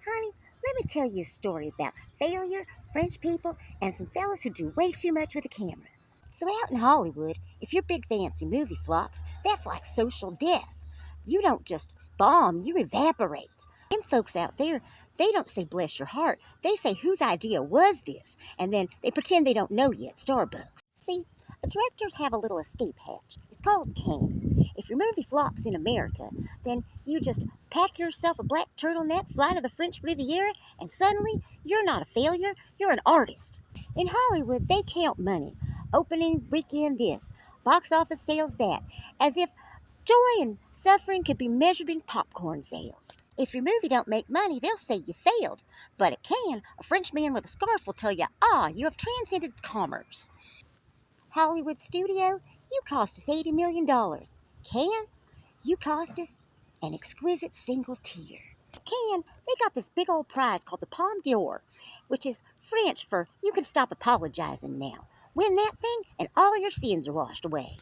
Honey, let me tell you a story about failure, French people, and some fellas who do way too much with a camera. So out in Hollywood, if your big fancy movie flops, that's like social death. You don't just bomb, you evaporate. Them folks out there, they don't say bless your heart. They say whose idea was this, and then they pretend they don't know you at Starbucks. See, the directors have a little escape hatch. It's called CAN. If your movie flops in America, then you just pack yourself a black turtleneck, fly to the French Riviera, and suddenly you're not a failure, you're an artist. In Hollywood, they count money. Opening weekend this, box office sales that, as if joy and suffering could be measured in popcorn sales. If your movie don't make money, they'll say you failed. But at Cannes, a French man with a scarf will tell you, you have transcended commerce. Hollywood studio, you cost us $80 million. Cannes, you cost us an exquisite single tear. Cannes, they got this big old prize called the Palme d'Or, which is French for you can stop apologizing now. Win that thing and all your sins are washed away.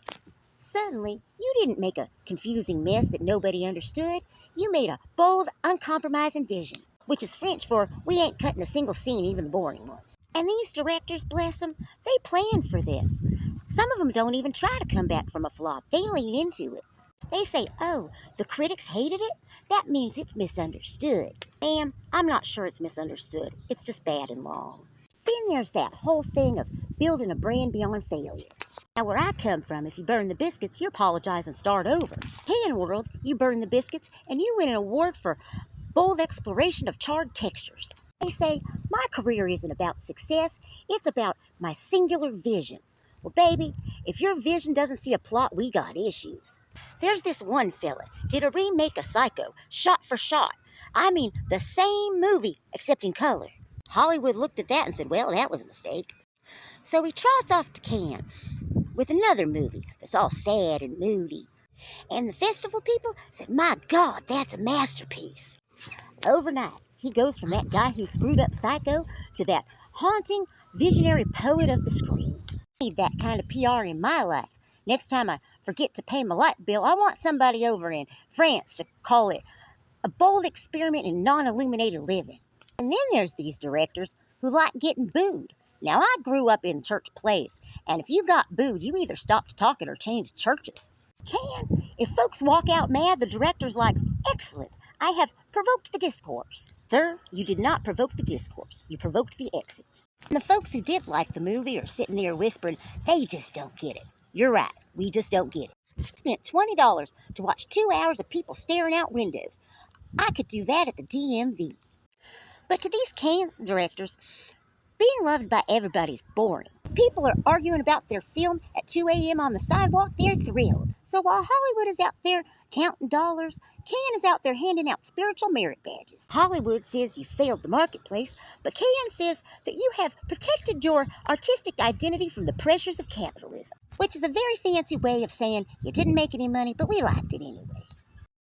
Suddenly, you didn't make a confusing mess that nobody understood. You made a bold, uncompromising vision, which is French for we ain't cutting a single scene, even the boring ones. And these directors, bless them, they plan for this. Some of them don't even try to come back from a flop. They lean into it. They say, the critics hated it? That means it's misunderstood. Ma'am, I'm not sure it's misunderstood. It's just bad and long. Then there's that whole thing of building a brand beyond failure. Now, where I come from, if you burn the biscuits, you apologize and start over. Can world, you burn the biscuits, and you win an award for bold exploration of charred textures. They say, my career isn't about success, it's about my singular vision. Well, baby, if your vision doesn't see a plot, we got issues. There's this one fella, did a remake of Psycho, shot for shot. I mean, the same movie, except in color. Hollywood looked at that and said, well, that was a mistake. So he trots off to Cannes with another movie that's all sad and moody. And the festival people said, my God, that's a masterpiece. Overnight, he goes from that guy who screwed up Psycho to that haunting, visionary poet of the screen. I need that kind of PR in my life. Next time I forget to pay my light bill, I want somebody over in France to call it a bold experiment in non-illuminated living. And then there's these directors who like getting booed. Now, I grew up in church plays, and if you got booed, you either stopped talking or changed churches. If folks walk out mad, the director's like, excellent, I have provoked the discourse. Sir, you did not provoke the discourse. You provoked the exits. And the folks who did like the movie are sitting there whispering, they just don't get it. You're right, we just don't get it. I spent $20 to watch 2 hours of people staring out windows. I could do that at the DMV. But to these Cannes directors, being loved by everybody's boring. People are arguing about their film at 2 a.m. on the sidewalk, they're thrilled. So while Hollywood is out there counting dollars, Cannes is out there handing out spiritual merit badges. Hollywood says you failed the marketplace, but Cannes says that you have protected your artistic identity from the pressures of capitalism, which is a very fancy way of saying you didn't make any money, but we liked it anyway.